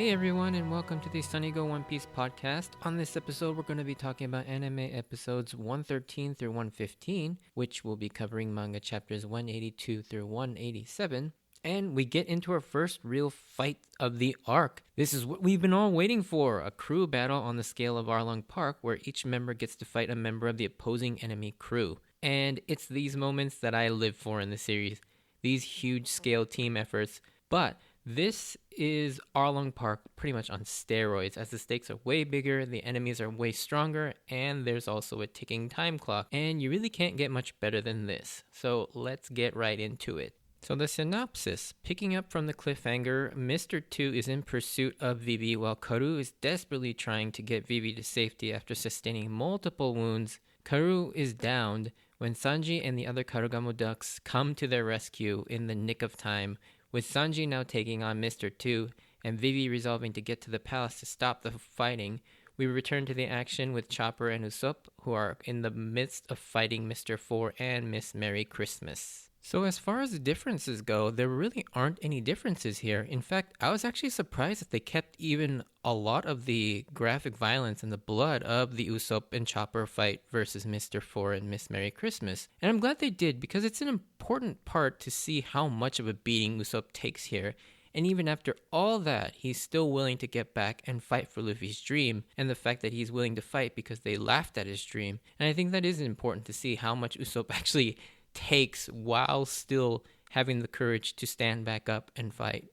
Hey everyone, and welcome to the Sunny Go One Piece podcast. On this episode, we're going to be talking about anime episodes 113 through 115, which will be covering manga chapters 182 through 187. And we get into our first real fight of the arc. This is what we've been all waiting for, a crew battle on the scale of Arlong Park, where each member gets to fight a member of the opposing enemy crew. And it's these moments that I live for in the series, these huge scale team efforts. But this is Arlong Park pretty much on steroids, as the stakes are way bigger, the enemies are way stronger, and there's also a ticking time clock. And you really can't get much better than this. So let's get right into it. So the synopsis, picking up from the cliffhanger, Mr. 2 is in pursuit of Vivi while Karu is desperately trying to get Vivi to safety after sustaining multiple wounds. Karu is downed when Sanji and the other Karugamo ducks come to their rescue in the nick of time, with Sanji now taking on Mr. 2 and Vivi resolving to get to the palace to stop the fighting. We return to the action with Chopper and Usopp, who are in the midst of fighting Mr. 4 and Miss Merry Christmas. So as far as the differences go, there really aren't any differences here. In fact, I was actually surprised that they kept even a lot of the graphic violence and the blood of the Usopp and Chopper fight versus Mr. 4 and Miss Merry Christmas. And I'm glad they did, because it's an important part to see how much of a beating Usopp takes here. And even after all that, he's still willing to get back and fight for Luffy's dream, and the fact that he's willing to fight because they laughed at his dream. And I think that is important to see how much Usopp actually takes while still having the courage to stand back up and fight.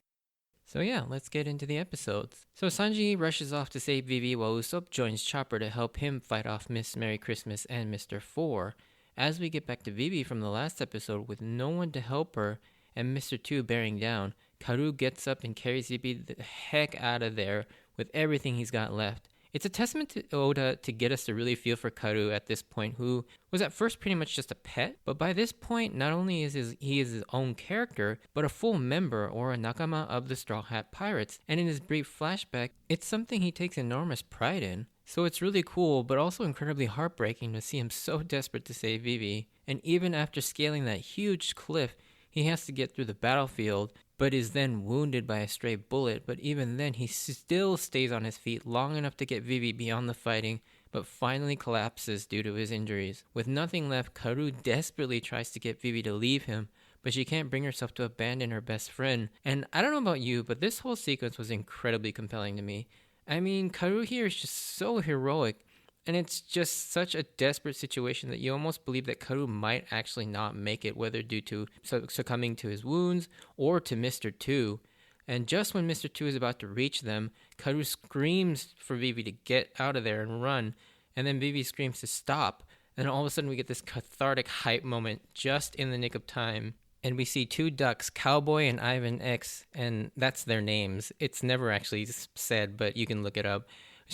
So yeah, let's get into the episodes. So Sanji rushes off to save Vivi while Usopp joins Chopper to help him fight off Miss Merry Christmas and Mr. 4. As we get back to Vivi from the last episode with no one to help her and Mr. 2 bearing down, Karu gets up and carries Vivi the heck out of there with everything he's got left. It's a testament to Oda to get us to really feel for Karu at this point, who was at first pretty much just a pet, but by this point, not only is he his own character, but a full member or a nakama of the Straw Hat Pirates, and in his brief flashback, it's something he takes enormous pride in. So it's really cool, but also incredibly heartbreaking to see him so desperate to save Vivi, and even after scaling that huge cliff, he has to get through the battlefield, but is then wounded by a stray bullet. But even then, he still stays on his feet long enough to get Vivi beyond the fighting, but finally collapses due to his injuries. With nothing left, Karu desperately tries to get Vivi to leave him, but she can't bring herself to abandon her best friend. And I don't know about you, but this whole sequence was incredibly compelling to me. I mean, Karu here is just so heroic, and it's just such a desperate situation that you almost believe that Karu might actually not make it, whether due to succumbing to his wounds or to Mr. 2. And just when Mr. 2 is about to reach them, Karu screams for Vivi to get out of there and run. And then Vivi screams to stop. And all of a sudden we get this cathartic hype moment just in the nick of time. And we see two ducks, Cowboy and Ivan X, and that's their names. It's never actually said, but you can look it up.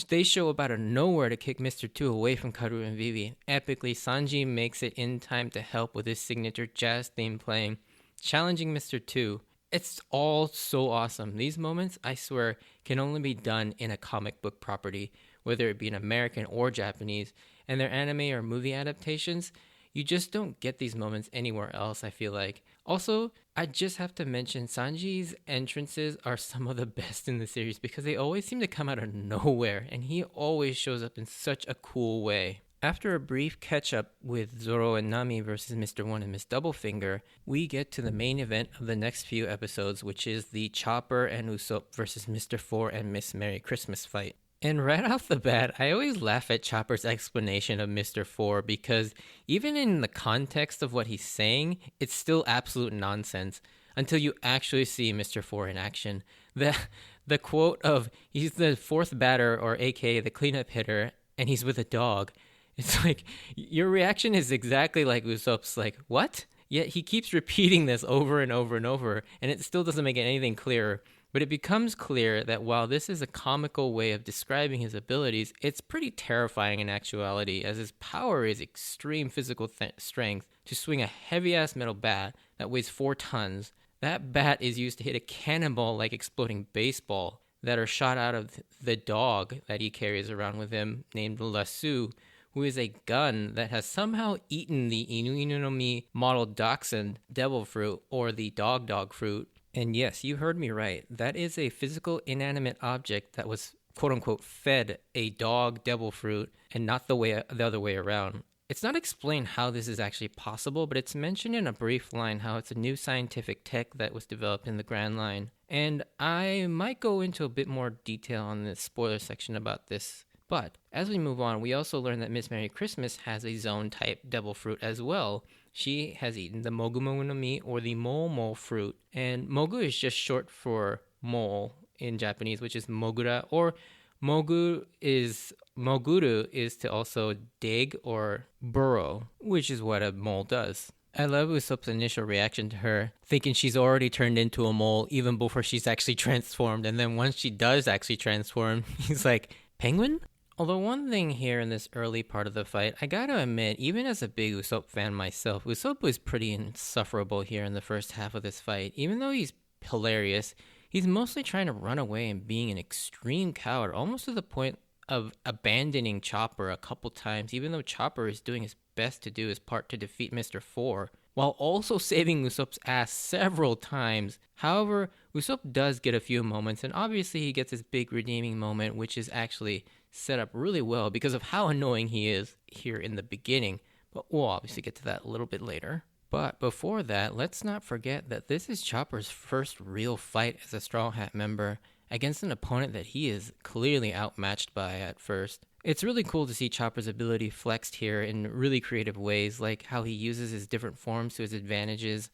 They show up out of nowhere to kick Mr. 2 away from Karu and Vivi. Epically, Sanji makes it in time to help with his signature jazz theme playing, challenging Mr. 2. It's all so awesome. These moments, I swear, can only be done in a comic book property, whether it be an American or Japanese, and their anime or movie adaptations. You just don't get these moments anywhere else, I feel like. Also, I just have to mention Sanji's entrances are some of the best in the series because they always seem to come out of nowhere, and he always shows up in such a cool way. After a brief catch-up with Zoro and Nami versus Mr. 1 and Miss Doublefinger, we get to the main event of the next few episodes, which is the Chopper and Usopp versus Mr. 4 and Miss Merry Christmas fight. And right off the bat, I always laugh at Chopper's explanation of Mr. 4 because even in the context of what he's saying, it's still absolute nonsense until you actually see Mr. 4 in action. The quote of, he's the fourth batter, or aka the cleanup hitter, and he's with a dog. It's like, your reaction is exactly like Usopp's, like, what? Yet he keeps repeating this over and over and over, and it still doesn't make it anything clearer. But it becomes clear that while this is a comical way of describing his abilities, it's pretty terrifying in actuality, as his power is extreme physical strength to swing a heavy-ass metal bat that weighs 4 tons. That bat is used to hit a cannonball-like exploding baseball that are shot out of the dog that he carries around with him, named Lasso, who is a gun that has somehow eaten the Inu Inu no Mi model dachshund devil fruit, or the dog fruit, And yes, you heard me right. That is a physical inanimate object that was quote unquote fed a dog devil fruit and not the other way around. It's not explained how this is actually possible, but it's mentioned in a brief line how it's a new scientific tech that was developed in the Grand Line. And I might go into a bit more detail on the spoiler section about this. But as we move on, we also learn that Miss Merry Christmas has a zone type devil fruit as well. She has eaten the Mogu Mogu no Mi, or the Mole Mole fruit. And Mogu is just short for mole in Japanese, which is Mogura, or Moguru is to also dig or burrow, which is what a mole does. I love Usopp's initial reaction to her, thinking she's already turned into a mole even before she's actually transformed. And then once she does actually transform, he's like, penguin? Although one thing here in this early part of the fight, I gotta admit, even as a big Usopp fan myself, Usopp was pretty insufferable here in the first half of this fight. Even though he's hilarious, he's mostly trying to run away and being an extreme coward, almost to the point of abandoning Chopper a couple times, even though Chopper is doing his best to do his part to defeat Mr. Four, while also saving Usopp's ass several times. However, Usopp does get a few moments, and obviously he gets his big redeeming moment, which is actually set up really well because of how annoying he is here in the beginning. But we'll obviously get to that a little bit later. But before that, let's not forget that this is Chopper's first real fight as a Straw Hat member against an opponent that he is clearly outmatched by at first. It's really cool to see Chopper's ability flexed here in really creative ways, like how he uses his different forms to his advantages,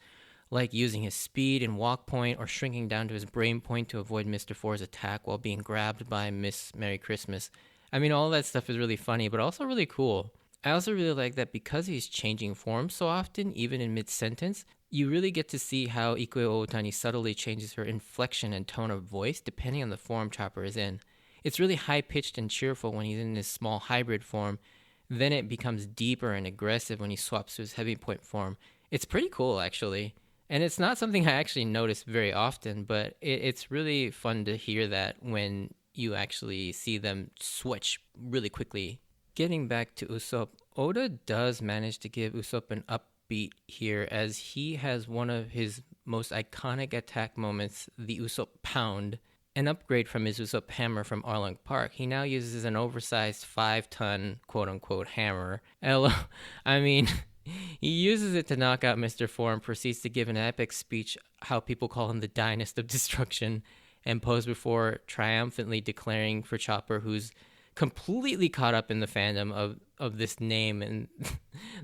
like using his speed and walk point or shrinking down to his brain point to avoid Mr. Four's attack while being grabbed by Miss Merry Christmas. I mean, all that stuff is really funny, but also really cool. I also really like that because he's changing forms so often, even in mid-sentence, you really get to see how Ikue Ootani subtly changes her inflection and tone of voice depending on the form Chopper is in. It's really high-pitched and cheerful when he's in his small hybrid form. Then it becomes deeper and aggressive when he swaps to his heavy point form. It's pretty cool, actually. And it's not something I actually notice very often, but it's really fun to hear that when you actually see them switch really quickly. Getting back to Usopp, Oda does manage to give Usopp an upbeat here as he has one of his most iconic attack moments, the Usopp Pound, an upgrade from his Usopp Hammer from Arlong Park. He now uses an oversized 5-ton quote-unquote hammer. I mean, he uses it to knock out Mr. Four and proceeds to give an epic speech, how people call him the Dynast of Destruction, and pose before triumphantly declaring for Chopper, who's completely caught up in the fandom of this name and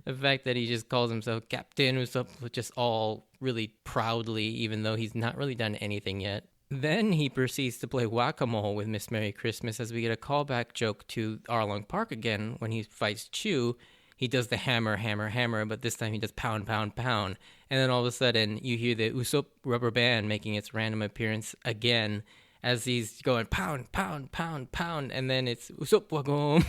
the fact that he just calls himself Captain Usopp just all really proudly, even though he's not really done anything yet. Then he proceeds to play whack-a-mole with Miss Merry Christmas as we get a callback joke to Arlong Park again when he fights Chew. He does the hammer, hammer, hammer, but this time he does pound, pound, pound. And then all of a sudden you hear the Usopp rubber band making its random appearance again as he's going pound, pound, pound, pound, and then it's Usopp Wagom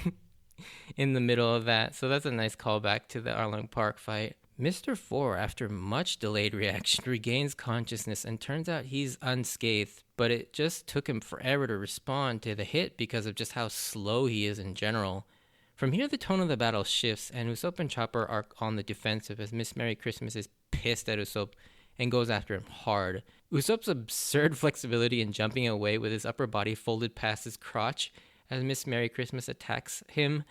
in the middle of that. So that's a nice callback to the Arlong Park fight. Mr. Four, after much delayed reaction, regains consciousness and turns out he's unscathed, but it just took him forever to respond to the hit because of just how slow he is in general. From here, the tone of the battle shifts, and Usopp and Chopper are on the defensive as Miss Merry Christmas is pissed at Usopp and goes after him hard. Usopp's absurd flexibility in jumping away with his upper body folded past his crotch as Miss Merry Christmas attacks him.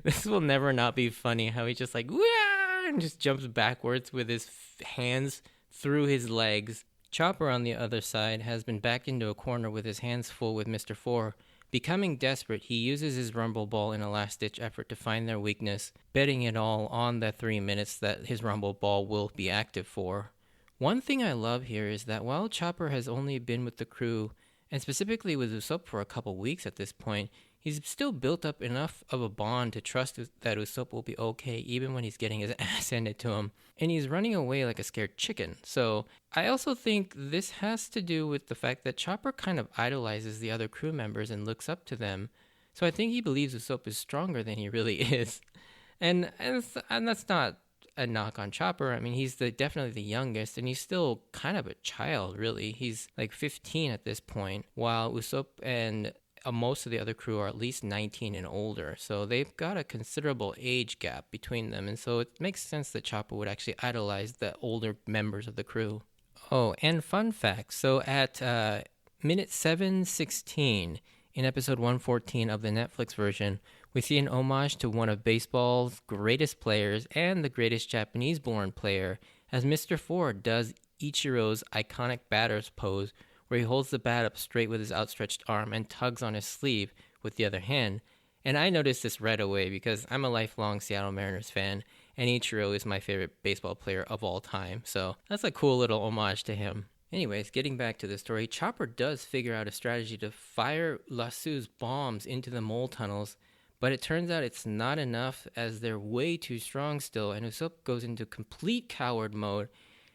This will never not be funny, how he just like, Wah! And just jumps backwards with his hands through his legs. Chopper, on the other side, has been backed into a corner with his hands full with Mr. Four. Becoming desperate, he uses his Rumble Ball in a last-ditch effort to find their weakness, betting it all on the 3 minutes that his Rumble Ball will be active for. One thing I love here is that while Chopper has only been with the crew, and specifically with Usopp for a couple weeks at this point, he's still built up enough of a bond to trust that Usopp will be okay even when he's getting his ass handed to him. And he's running away like a scared chicken. So I also think this has to do with the fact that Chopper kind of idolizes the other crew members and looks up to them. So I think he believes Usopp is stronger than he really is. And that's not a knock on Chopper. I mean, he's definitely the youngest, and he's still kind of a child, really. He's like 15 at this point, while Usopp and most of the other crew are at least 19 and older. So they've got a considerable age gap between them, and so it makes sense that Chopper would actually idolize the older members of the crew. Oh, and fun fact. So at minute 7:16 in episode 114 of the Netflix version, we see an homage to one of baseball's greatest players and the greatest Japanese-born player, as Mr. Ford does Ichiro's iconic batter's pose, where he holds the bat up straight with his outstretched arm and tugs on his sleeve with the other hand. And I noticed this right away because I'm a lifelong Seattle Mariners fan, and Ichiro is my favorite baseball player of all time. So that's a cool little homage to him. Anyways, getting back to the story, Chopper does figure out a strategy to fire Lasu's bombs into the mole tunnels, but it turns out it's not enough as they're way too strong still, and Usopp goes into complete coward mode.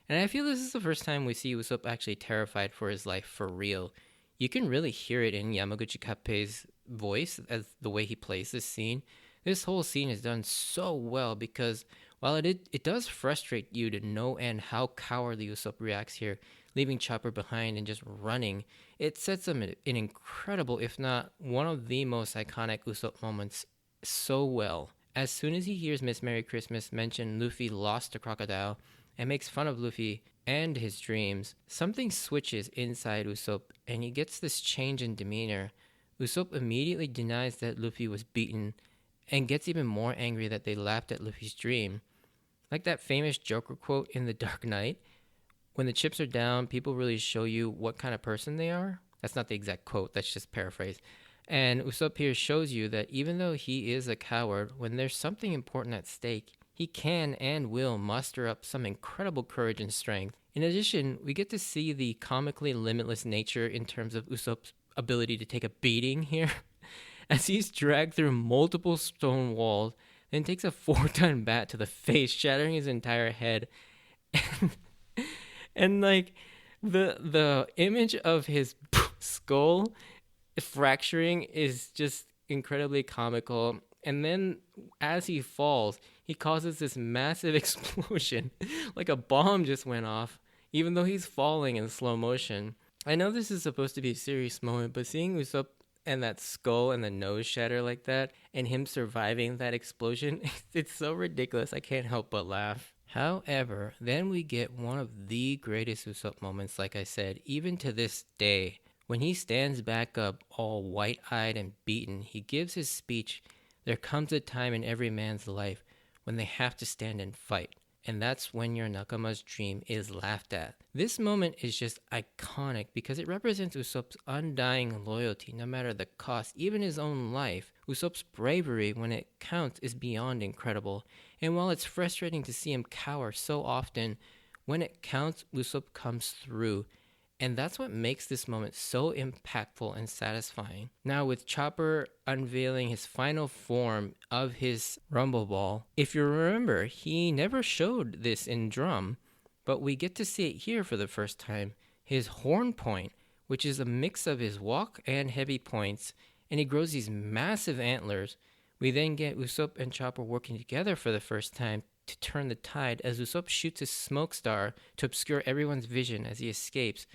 And I feel this is the first time we see Usopp actually terrified for his life for real. You can really hear it in Yamaguchi Kappei's voice as the way he plays this scene. This whole scene is done so well because while it does frustrate you to no end how cowardly Usopp reacts here, leaving Chopper behind and just running, it sets him an incredible, if not one of the most iconic Usopp moments so well. As soon as he hears Miss Merry Christmas mention Luffy lost a crocodile and makes fun of Luffy and his dreams, something switches inside Usopp and he gets this change in demeanor. Usopp immediately denies that Luffy was beaten and gets even more angry that they laughed at Luffy's dream. Like that famous Joker quote in The Dark Knight, when the chips are down, people really show you what kind of person they are. That's not the exact quote, that's just paraphrase. And Usopp here shows you that even though he is a coward, when there's something important at stake, he can and will muster up some incredible courage and strength. In addition, we get to see the comically limitless nature in terms of Usopp's ability to take a beating here, as he's dragged through multiple stone walls, then takes a 4-ton bat to the face, shattering his entire head. And like the image of his skull fracturing is just incredibly comical. And then as he falls, he causes this massive explosion, like a bomb just went off, even though he's falling in slow motion. I know this is supposed to be a serious moment, but seeing Usopp and that skull and the nose shatter like that, and him surviving that explosion, it's so ridiculous. I can't help but laugh. However, then we get one of the greatest Usopp moments, like I said, even to this day. When he stands back up, all white-eyed and beaten, he gives his speech, "There comes a time in every man's life when they have to stand and fight. And that's when your Nakama's dream is laughed at." This moment is just iconic because it represents Usopp's undying loyalty no matter the cost, even his own life. Usopp's bravery when it counts is beyond incredible. And while it's frustrating to see him cower so often, when it counts, Usopp comes through. And that's what makes this moment so impactful and satisfying. Now, with Chopper unveiling his final form of his Rumble Ball, if you remember, he never showed this in Drum, but we get to see it here for the first time. His horn point, which is a mix of his walk and heavy points, and he grows these massive antlers. We then get Usopp and Chopper working together for the first time to turn the tide as Usopp shoots his smoke star to obscure everyone's vision as he escapes,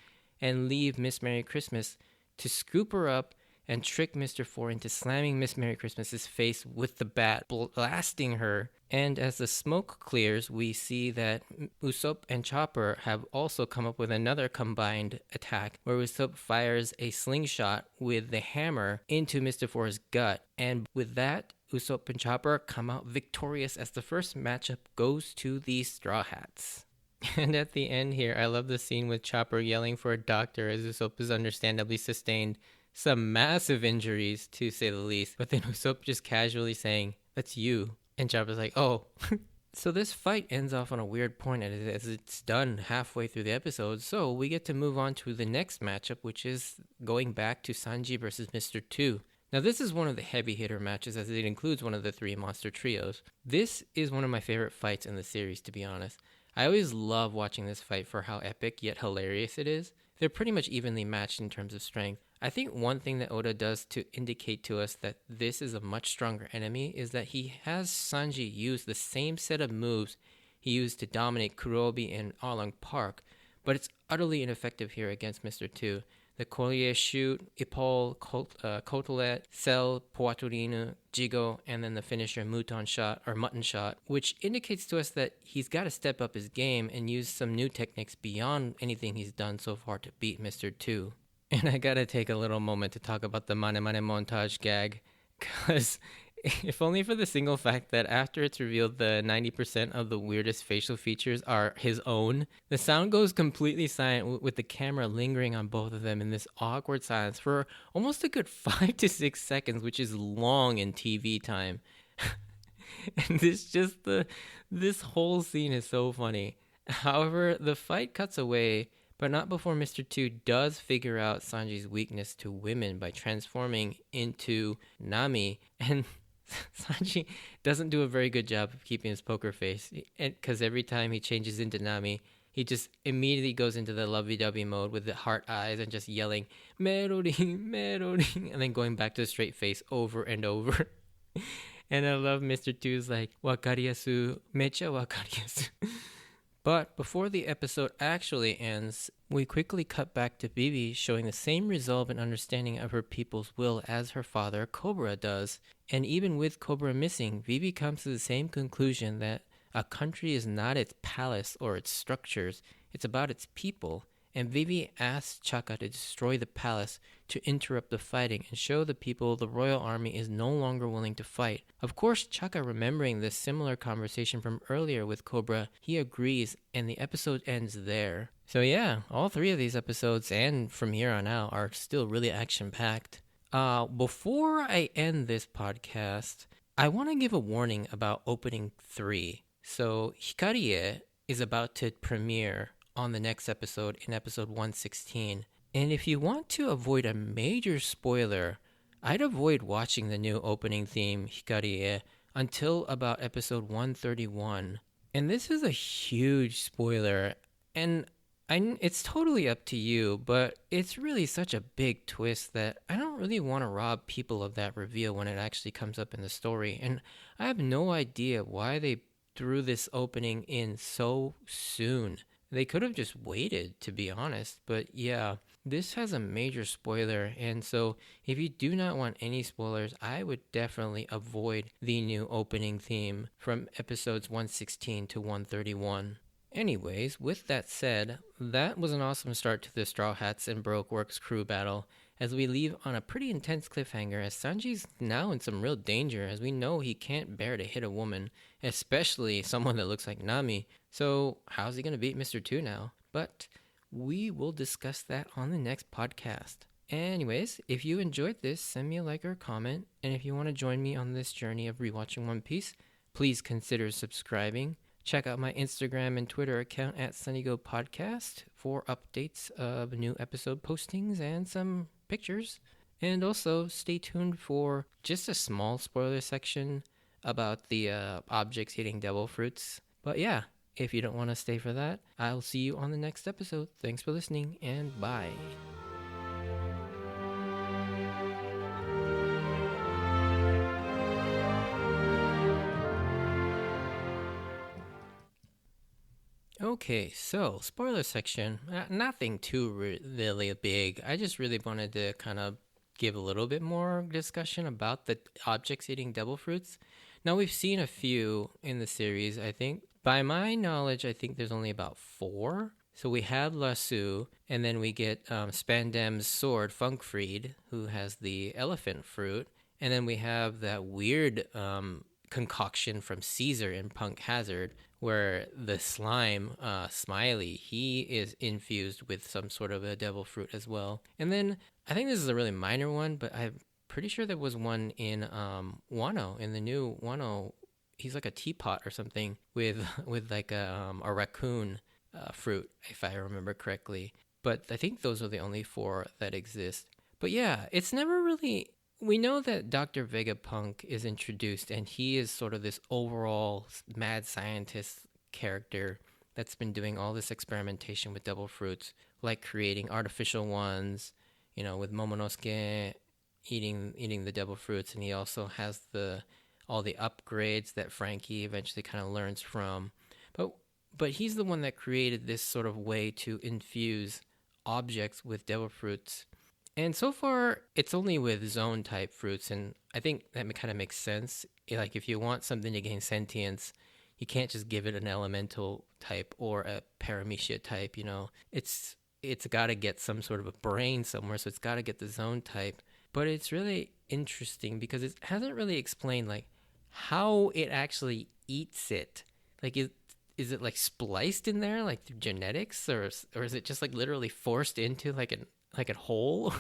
and leave Miss Merry Christmas to scoop her up and trick Mr. Four into slamming Miss Merry Christmas's face with the bat, blasting her. And as the smoke clears, we see that Usopp and Chopper have also come up with another combined attack, where Usopp fires a slingshot with the hammer into Mr. Four's gut. And with that, Usopp and Chopper come out victorious as the first matchup goes to the Straw Hats. And at the end here, I love the scene with Chopper yelling for a doctor as Usopp has understandably sustained some massive injuries, to say the least. But then Usopp just casually saying, "That's you." And Chopper's like, "Oh." So this fight ends off on a weird point as it's done halfway through the episode. So we get to move on to the next matchup, which is going back to Sanji versus Mr. 2. Now this is one of the heavy hitter matches as it includes one of the three monster trios. This is one of my favorite fights in the series, to be honest. I always love watching this fight for how epic yet hilarious it is. They're pretty much evenly matched in terms of strength. I think one thing that Oda does to indicate to us that this is a much stronger enemy is that he has Sanji use the same set of moves he used to dominate Kurobi in Arlong Park, but it's utterly ineffective here against Mr. 2. the collier shoot, Ipol, Cotelet, Cell, Poitrine, Jigo, and then the finisher Mouton shot or mutton shot, which indicates to us that he's got to step up his game and use some new techniques beyond anything he's done so far to beat Mr. 2. And I gotta take a little moment to talk about the Mane Mane montage gag, because if only for the single fact that after it's revealed the 90% of the weirdest facial features are his own, the sound goes completely silent with the camera lingering on both of them in this awkward silence for almost a good 5 to 6 seconds, which is long in TV time. And this whole scene is so funny. However, the fight cuts away, but not before Mr. 2 does figure out Sanji's weakness to women by transforming into Nami, and Sanji doesn't do a very good job of keeping his poker face, because every time he changes into Nami, he just immediately goes into the lovey-dovey mode with the heart eyes and just yelling, Meroring, Meroring, and then going back to the straight face over and over. And I love Mr. 2's like, Wakariyasu, mecha wakariyasu. But before the episode actually ends, we quickly cut back to Vivi showing the same resolve and understanding of her people's will as her father, Cobra, does. And even with Cobra missing, Vivi comes to the same conclusion that a country is not its palace or its structures, it's about its people. And Vivi asks Chaka to destroy the palace to interrupt the fighting and show the people the royal army is no longer willing to fight. Of course, Chaka, remembering this similar conversation from earlier with Cobra, he agrees, and the episode ends there. So yeah, all 3 of these episodes and from here on out are still really action-packed. Before I end this podcast, I want to give a warning about opening 3. So Hikarie is about to premiere on the next episode, in episode 116. And if you want to avoid a major spoiler, I'd avoid watching the new opening theme, Hikarie, until about episode 131. And this is a huge spoiler, and it's totally up to you, but it's really such a big twist that I don't really want to rob people of that reveal when it actually comes up in the story. And I have no idea why they threw this opening in so soon. They could have just waited, to be honest. But yeah, this has a major spoiler. And so if you do not want any spoilers, I would definitely avoid the new opening theme from episodes 116 to 131. Anyways, with that said, that was an awesome start to the Strawhats and Baroque Works crew battle, as we leave on a pretty intense cliffhanger, as Sanji's now in some real danger, as we know he can't bear to hit a woman, especially someone that looks like Nami. So how's he going to beat Mr. 2 now? But we will discuss that on the next podcast. Anyways, if you enjoyed this, send me a like or a comment, and if you want to join me on this journey of rewatching One Piece, please consider subscribing. Check out my Instagram and Twitter account at SunnyGo Podcast for updates of new episode postings and some pictures. And also stay tuned for just a small spoiler section about the objects eating devil fruits. But yeah, if you don't want to stay for that, I'll see you on the next episode. Thanks for listening, and bye. Okay, so spoiler section, nothing too really big. I just really wanted to kind of give a little bit more discussion about the objects eating devil fruits. Now, we've seen a few in the series, I think. By my knowledge, I think there's only about 4. So we have Lasso, and then we get Spandam's sword, Funkfried, who has the elephant fruit. And then we have that weird concoction from Caesar in Punk Hazard, where the slime, Smiley, he is infused with some sort of a devil fruit as well. And then, I think this is a really minor one, but I'm pretty sure there was one in Wano, in the new Wano. He's like a teapot or something with like a raccoon fruit, if I remember correctly. But I think those are the only 4 that exist. But yeah, it's never really... We know that Dr. Vegapunk is introduced, and he is sort of this overall mad scientist character that's been doing all this experimentation with devil fruits, like creating artificial ones, you know, with Momonosuke eating the devil fruits, and he also has all the upgrades that Frankie eventually kind of learns from. But he's the one that created this sort of way to infuse objects with devil fruits. And so far, it's only with zone type fruits, and I think that kind of makes sense. Like, if you want something to gain sentience, you can't just give it an elemental type or a paramecia type. It's got to get some sort of a brain somewhere, so it's got to get the zone type. But it's really interesting because it hasn't really explained like how it actually eats it. Like, is it like spliced in there, like through genetics, or is it just like literally forced into like a hole,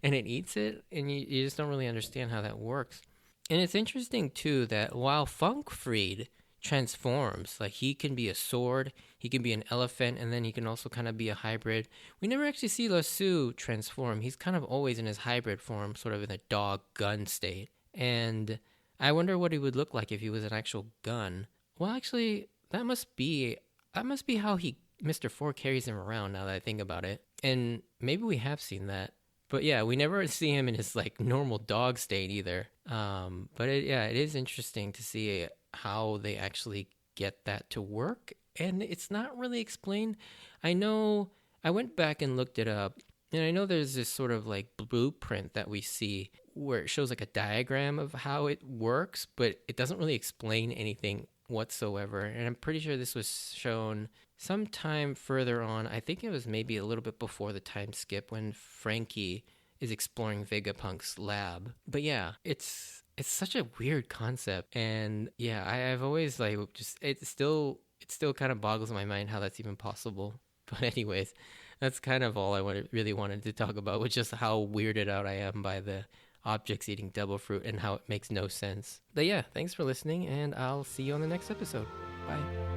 and it eats it, and you just don't really understand how that works. And it's interesting too that while Funkfried transforms, like he can be a sword, he can be an elephant, and then he can also kind of be a hybrid. We never actually see Lasso transform. He's kind of always in his hybrid form, sort of in a dog gun state. And I wonder what he would look like if he was an actual gun. Well, actually, that must be how Mr. Four carries him around, now that I think about it. And maybe we have seen that. But yeah, we never see him in his like normal dog state either. But it is interesting to see how they actually get that to work. And it's not really explained. I know I went back and looked it up, and I know there's this sort of like blueprint that we see where it shows like a diagram of how it works, but it doesn't really explain anything whatsoever. And I'm pretty sure this was shown sometime further on. I think it was maybe a little bit before the time skip when Frankie is exploring Vegapunk's lab. But yeah, it's such a weird concept. And yeah, I've always like just it still kind of boggles my mind how that's even possible. But anyways, that's kind of all I really wanted to talk about, was just how weirded out I am by the objects eating devil fruit and how it makes no sense. But yeah, thanks for listening, and I'll see you on the next episode. Bye.